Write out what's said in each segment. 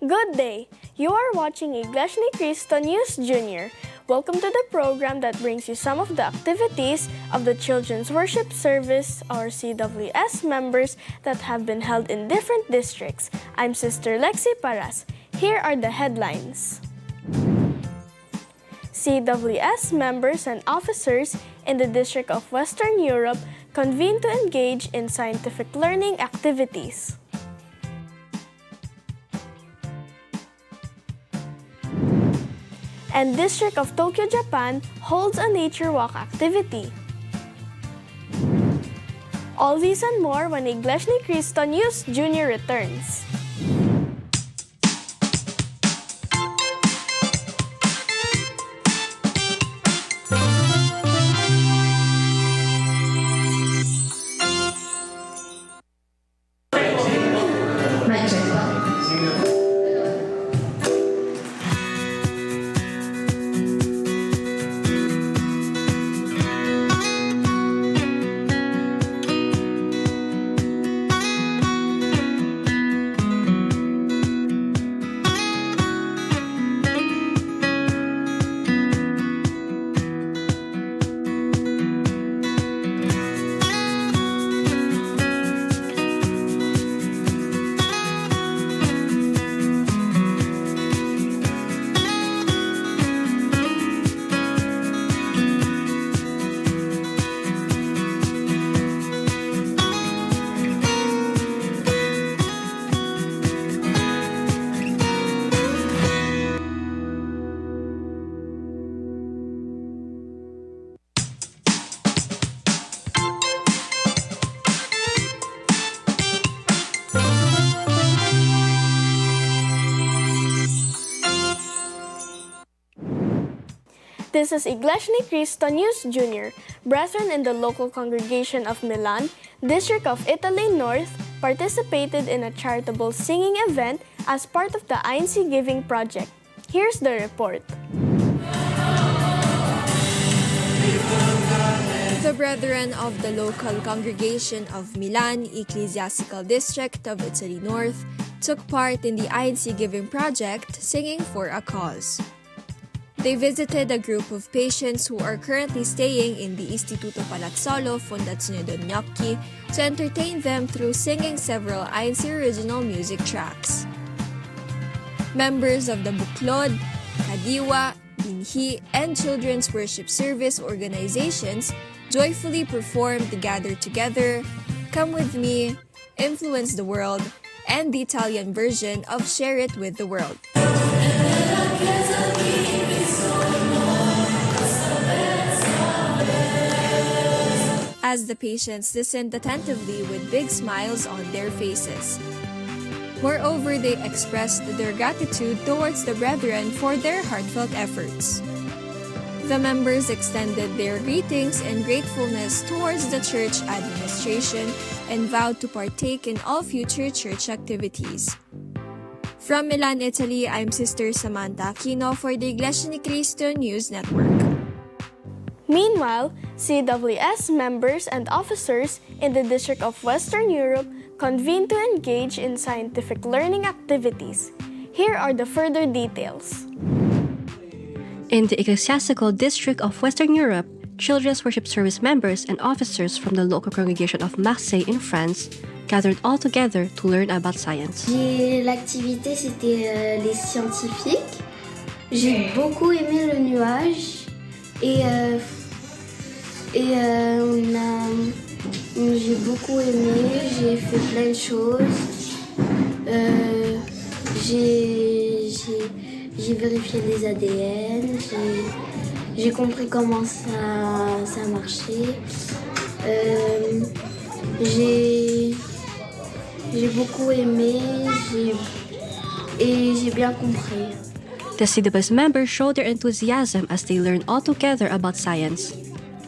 Good day! You are watching Iglesia ni Cristo News Junior. Welcome to the program that brings you some of the activities of the Children's Worship Service, or CWS members, that have been held in different districts. I'm Sister Lexi Paras. Here are the headlines. CWS members and officers in the District of Western Europe convened to engage in scientific learning activities. And District of Tokyo, Japan holds a nature walk activity. All these and more when Iglesia ni Cristo News Junior returns. This is Iglesia ni Cristo News Junior. Brethren in the local congregation of Milan, District of Italy North, participated in a charitable singing event as part of the INC Giving Project. Here's the report. The brethren of the local congregation of Milan, Ecclesiastical District of Italy North, took part in the INC Giving Project, singing for a cause. They visited a group of patients who are currently staying in the Istituto Palazzolo, Fondazione Don Gnocchi, to entertain them through singing several INC original music tracks. Members of the Buklod, Kadiwa, Binhi, and Children's Worship Service organizations joyfully performed Gather Together, Come With Me, Influence the World, and the Italian version of Share It With the World. As the patients listened attentively with big smiles on their faces. Moreover, they expressed their gratitude towards the brethren for their heartfelt efforts. The members extended their greetings and gratefulness towards the church administration and vowed to partake in all future church activities. From Milan, Italy, I'm Sister Samantha Aquino for the Iglesia ni Cristo News Network. Meanwhile, CWS members and officers in the District of Western Europe convened to engage in scientific learning activities. Here are the further details. In the Ecclesiastical District of Western Europe, Children's Worship Service members and officers from the local congregation of Marseille in France gathered all together to learn about science. L'activité, c'était les scientifiques. J'ai beaucoup aimé le nuage et j'ai beaucoup aimé, j'ai fait plein de choses. J'ai vérifié les ADN, j'ai compris comment ça marchait. J'ai beaucoup aimé et j'ai bien compris. The CWS members showed their enthusiasm as they learned all together about science.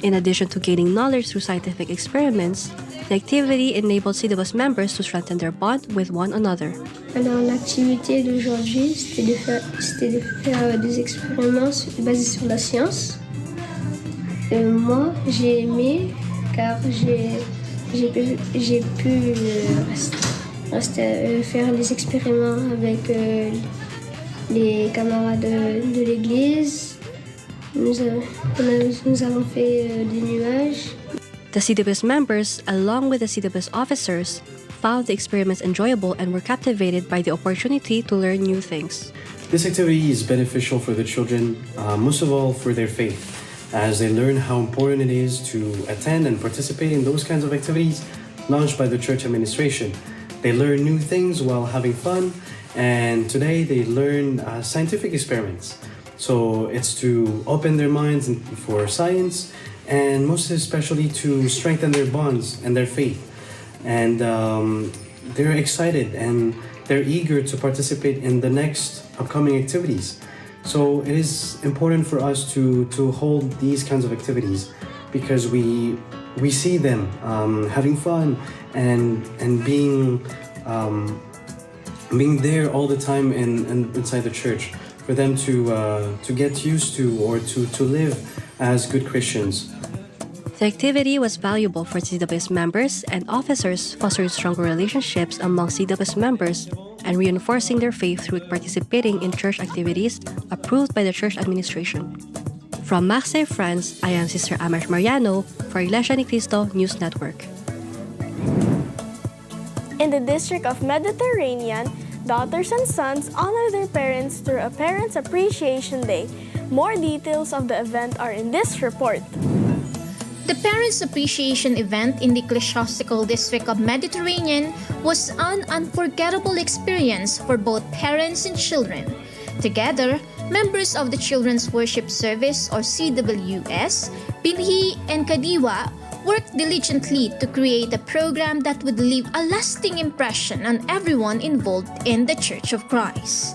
In addition to gaining knowledge through scientific experiments, the activity enabled CWS members to strengthen their bond with one another. Alors l'activité d'aujourd'hui, c'était de faire des expériments basés sur la science. Moi, j'ai aimé car j'ai pu faire des expériments avec les camarades de l'église. Nous avons fait des nuages. The CWS members, along with the CWS officers, found the experiments enjoyable and were captivated by the opportunity to learn new things. This activity is beneficial for the children, most of all for their faith, as they learn how important it is to attend and participate in those kinds of activities launched by the church administration. They learn new things while having fun, and today they learn scientific experiments. So it's to open their minds for science, and most especially to strengthen their bonds and their faith. And they're excited and they're eager to participate in the next upcoming activities. So it is important for us to hold these kinds of activities because we see them having fun and being there all the time inside the church, for them to get used to or to live as good Christians. The activity was valuable for CWS members and officers, fostering stronger relationships among CWS members and reinforcing their faith through participating in church activities approved by the church administration. From Marseille, France, I am Sister Amash Mariano for Iglesia ni Cristo News Network. In the District of Mediterranean, daughters and sons honor their parents through a Parents' Appreciation Day. More details of the event are in this report. The Parents' Appreciation event in the Ecclesiastical District of Mediterranean was an unforgettable experience for both parents and children. Together, members of the Children's Worship Service or CWS, Binhi and Kadiwa worked diligently to create a program that would leave a lasting impression on everyone involved in the Church of Christ.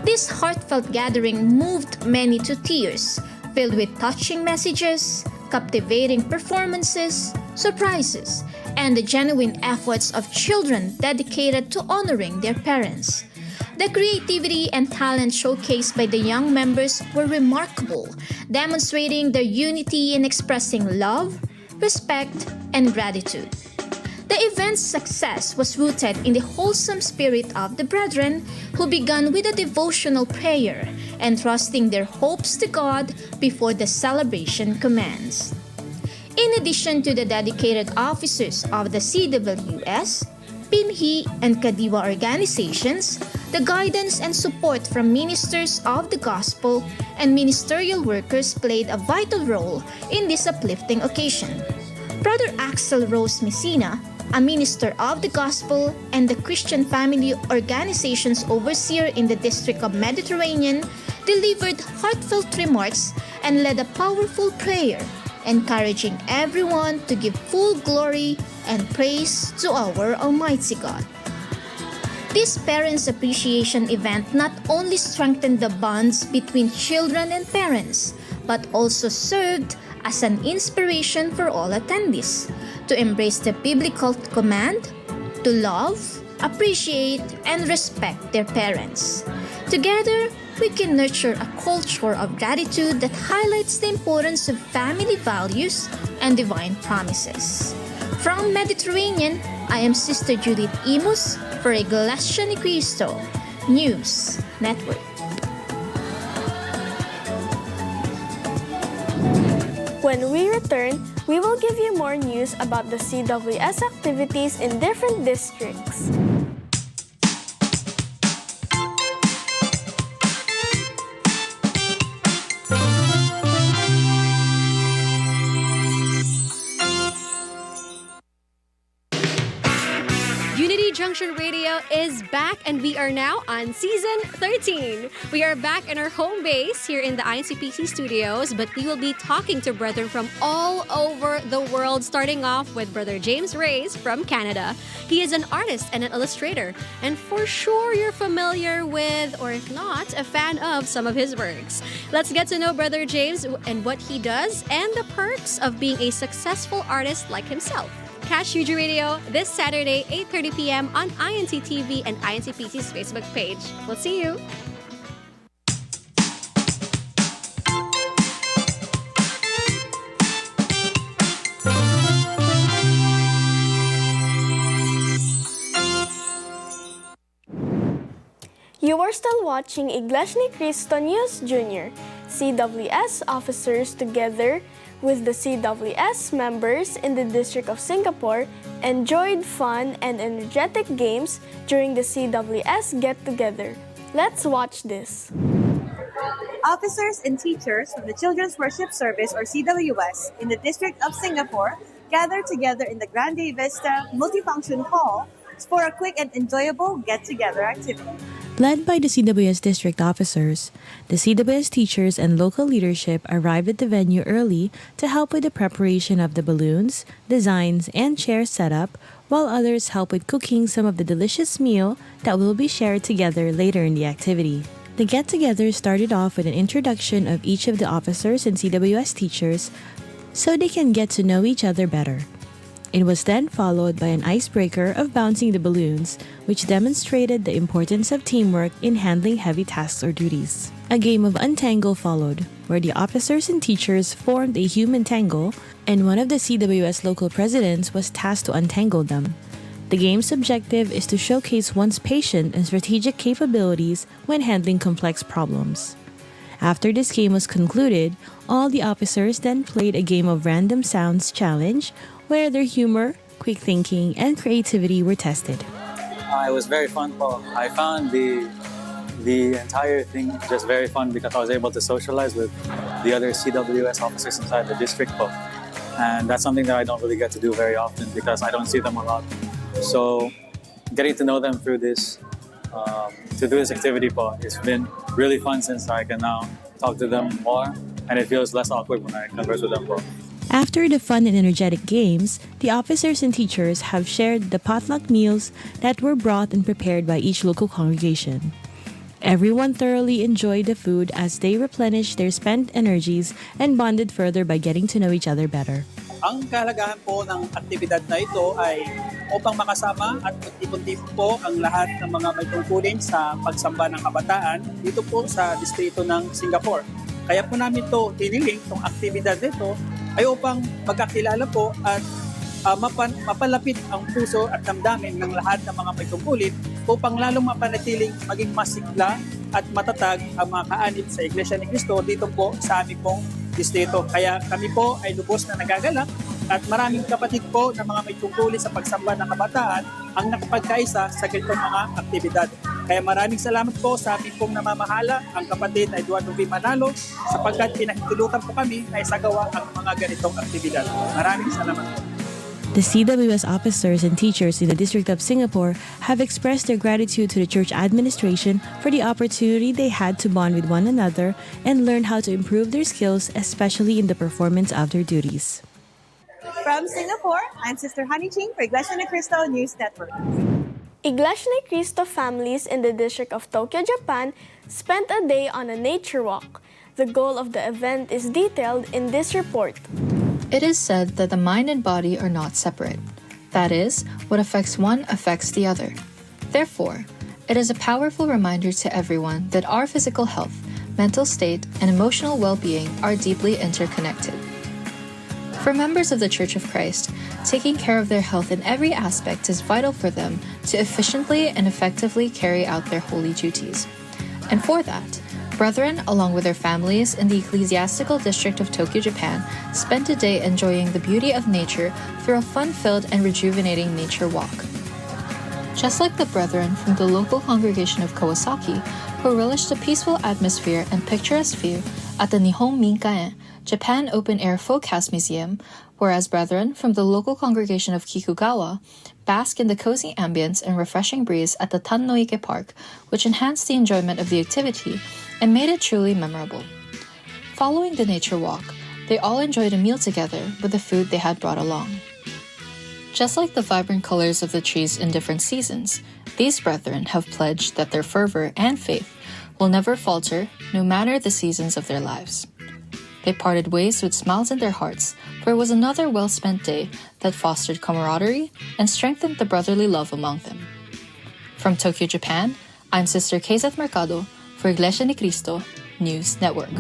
This heartfelt gathering moved many to tears, filled with touching messages, captivating performances, surprises, and the genuine efforts of children dedicated to honoring their parents. The creativity and talent showcased by the young members were remarkable, demonstrating their unity in expressing love, respect, and gratitude. The event's success was rooted in the wholesome spirit of the brethren, who began with a devotional prayer, entrusting their hopes to God before the celebration commenced. In addition to the dedicated officers of the CWS, Binhi and Kadiwa organizations, the guidance and support from ministers of the gospel and ministerial workers played a vital role in this uplifting occasion. Brother Axel Rose Messina, a minister of the gospel and the Christian Family Organization's overseer in the District of Mediterranean, delivered heartfelt remarks and led a powerful prayer, encouraging everyone to give full glory and praise to our Almighty God. This Parents' Appreciation event not only strengthened the bonds between children and parents, but also served as an inspiration for all attendees to embrace the biblical command to love, appreciate, and respect their parents. Together, we can nurture a culture of gratitude that highlights the importance of family values and divine promises. From Mediterranean, I am Sister Judith Imus for Iglesia ni Cristo News Network. When we return, we will give you more news about the CWS activities in different districts. Junction Radio is back, and we are now on season 13. We are back in our home base here in the INCPC studios, but we will be talking to brethren from all over the world, starting off with Brother James Reyes from Canada. He is an artist and an illustrator, and for sure you're familiar with, or if not, a fan of some of his works. Let's get to know Brother James and what he does and the perks of being a successful artist like himself. Catch UG Radio this Saturday, 8:30 p.m. on INC TV and INCPC's Facebook page. We'll see you! still watching Iglesia ni Cristo News Junior. CWS officers together with the CWS members in the District of Singapore enjoyed fun and energetic games during the CWS get-together. Let's watch this. Officers and teachers from the Children's Worship Service or CWS in the District of Singapore gathered together in the Grande Vista Multifunction Hall for a quick and enjoyable get-together activity. Led by the CWS district officers, the CWS teachers and local leadership arrived at the venue early to help with the preparation of the balloons, designs, and chair setup, while others helped with cooking some of the delicious meal that will be shared together later in the activity. The get-together started off with an introduction of each of the officers and CWS teachers so they can get to know each other better. It was then followed by an icebreaker of bouncing the balloons, which demonstrated the importance of teamwork in handling heavy tasks or duties. A game of untangle followed, where the officers and teachers formed a human tangle, and one of the CWS local presidents was tasked to untangle them. The game's objective is to showcase one's patient and strategic capabilities when handling complex problems. After this game was concluded, all the officers then played a game of random sounds challenge, where their humor, quick thinking, and creativity were tested. It was very fun po. I found the entire thing just very fun because I was able to socialize with the other CWS officers inside the district po. And that's something that I don't really get to do very often because I don't see them a lot. So getting to know them through this activity po, it's been really fun since I can now talk to them more and it feels less awkward when I converse with them po. After the fun and energetic games, the officers and teachers have shared the potluck meals that were brought and prepared by each local congregation. Everyone thoroughly enjoyed the food as they replenished their spent energies and bonded further by getting to know each other better. Ang kahalagahan po ng aktibidad na ito ay upang makasama at magtipon-tipon po ang lahat ng mga may tungkulin sa pagsamba ng kabataan dito po sa distrito ng Singapore. Kaya po namin ito hiniling, itong aktibidad nito, ay upang magkakilala po at mapalapit ang puso at damdamin ng lahat ng mga may tungkulin upang lalong mapanatiling maging masigla at matatag ang mga kaanib sa Iglesia ni Cristo dito po sa aming pong distrito. Kaya kami po ay lubos na nagagalak at maraming kapatid po ng mga may tungkulin sa pagsamba ng kabataan ang nakapagkaisa sa ganitong mga aktibidad. Kaya maraming salamat po sa aming pong namamahala, ang kapatid na Eduardo V. Manalo, sapagkat pinahintulutan po kami na isagawa ang mga ganitong aktibidad. Maraming salamat po. The CWS officers and teachers in the District of Singapore have expressed their gratitude to the church administration for the opportunity they had to bond with one another and learn how to improve their skills, especially in the performance of their duties. From Singapore, I'm Sister Honey Ching for Iglesia ni Cristo News Network. Iglesia ni Cristo families in the District of Tokyo, Japan spent a day on a nature walk. The goal of the event is detailed in this report. It is said that the mind and body are not separate. That is, what affects one affects the other. Therefore, it is a powerful reminder to everyone that our physical health, mental state, and emotional well-being are deeply interconnected. For members of the Church of Christ, taking care of their health in every aspect is vital for them to efficiently and effectively carry out their holy duties. And for that, brethren, along with their families in the Ecclesiastical District of Tokyo, Japan, spent a day enjoying the beauty of nature through a fun-filled and rejuvenating nature walk. Just like the brethren from the local congregation of Kawasaki, who relished the peaceful atmosphere and picturesque view at the Nihon Minkaen, Japan Open Air Folkhouse Museum, whereas brethren from the local congregation of Kikugawa bask in the cozy ambience and refreshing breeze at the Tannoike Park, which enhanced the enjoyment of the activity and made it truly memorable. Following the nature walk, they all enjoyed a meal together with the food they had brought along. Just like the vibrant colors of the trees in different seasons, these brethren have pledged that their fervor and faith will never falter no matter the seasons of their lives. They parted ways with smiles in their hearts, for it was another well-spent day that fostered camaraderie and strengthened the brotherly love among them. From Tokyo, Japan, I'm Sister Kezeth Mercado for Iglesia ni Cristo News Network.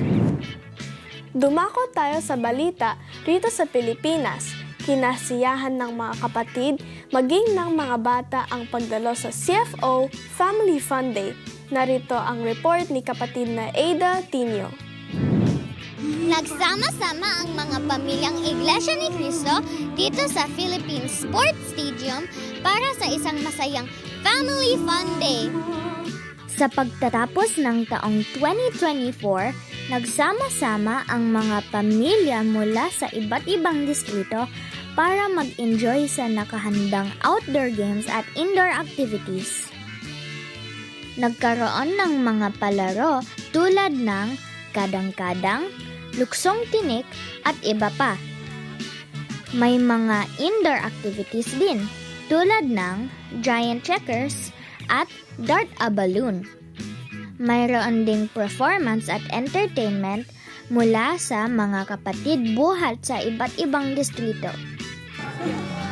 Dumako tayo sa balita rito sa Pilipinas. Kinasiyahan ng mga kapatid, maging ng mga bata ang pagdalo sa CFO Family Fun Day Narito ang report ni kapatid na Ada Tinio. Nagsama-sama ang mga pamilyang Iglesia ni Cristo dito sa Philippine Sports Stadium para sa isang masayang Family Fun Day. Sa pagtatapos ng taong 2024, nagsama-sama ang mga pamilya mula sa iba't ibang distrito para mag-enjoy sa nakahandang outdoor games at indoor activities. Nagkaroon ng mga palaro tulad ng kadang-kadang, luksong tinik at iba pa. May mga indoor activities din tulad ng giant checkers at dart a balloon. Mayroon ding performance at entertainment mula sa mga kapatid buhat sa iba't ibang distrito.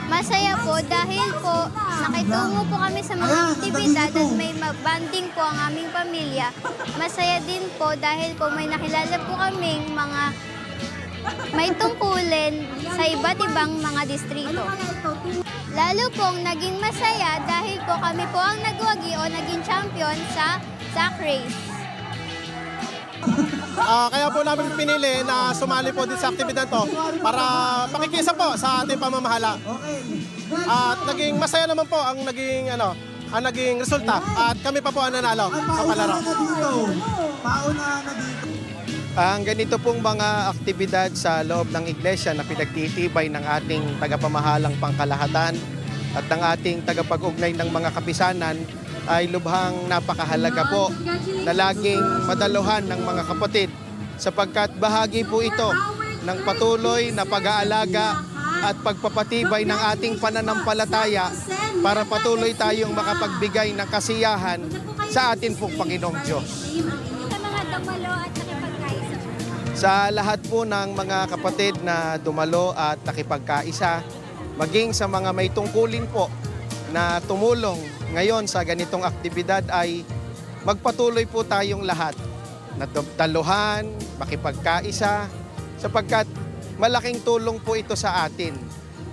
Masaya po dahil po nakitungo po kami sa mga aktibidad at may banding po ang aming pamilya. Masaya din po dahil po may nakilala po kaming mga may tungkulin sa iba't ibang mga distrito. Lalo pong naging masaya dahil po kami po ang nagwagi o naging champion sa sack race. Kaya po namin pinili na sumali po din sa aktibidad to para pakikisa po sa ating pamamahala. At naging masaya naman po ang naging resulta at kami pa po ang nanalo sa palaro. Ang ganito pong mga aktibidad sa loob ng iglesia na pinagtitibay ng ating tagapamahalang pangkalahatan at ng ating tagapag-ugnay ng mga kapisanan ay lubhang napakahalaga po na laging madaluhan ng mga kapatid sapagkat bahagi po ito ng patuloy na pag-aalaga at pagpapatibay ng ating pananampalataya para patuloy tayong makapagbigay ng kasiyahan sa atin pong Panginoong Diyos. Sa lahat po ng mga kapatid na dumalo at nakipagkaisa, maging sa mga may tungkulin po na tumulong ngayon sa ganitong aktibidad ay magpatuloy po tayong lahat na daluhan, makipagkaisa, sapagkat malaking tulong po ito sa atin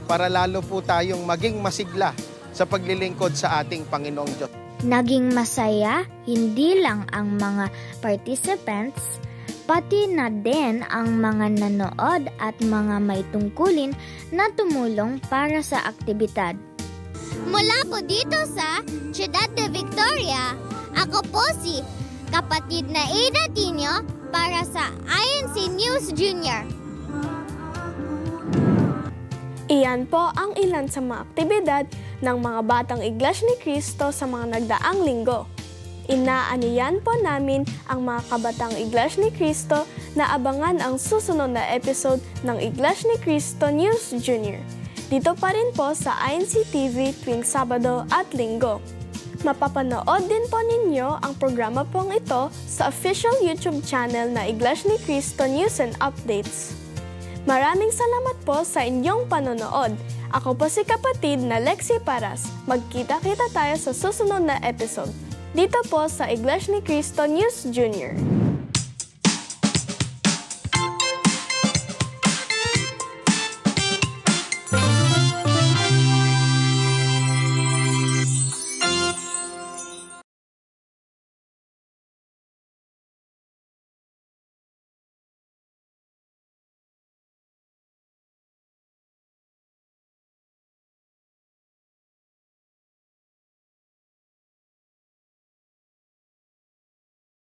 para lalo po tayong maging masigla sa paglilingkod sa ating Panginoong Diyos. Naging masaya hindi lang ang mga participants, pati na din ang mga nanood at mga may tungkulin na tumulong para sa aktibidad. Mula po dito sa Ciudad de Victoria, ako po si kapatid na Ada Tinio para sa INC News Junior. Iyan po ang ilan sa mga aktibidad ng mga batang Iglesia ni Cristo sa mga nagdaang linggo. Inaaniyan po namin ang mga kabatang Iglesia ni Cristo na abangan ang susunod na episode ng Iglesia ni Cristo News Junior. Dito pa rin po sa INC TV tuwing Sabado at Linggo. Mapapanood din po ninyo ang programa pong ito sa official YouTube channel na Iglesia ni Cristo News and Updates. Maraming salamat po sa inyong panonood. Ako po si kapatid na Lexi Paras. Magkita-kita tayo sa susunod na episode. Dito po sa Iglesia ni Cristo News Junior.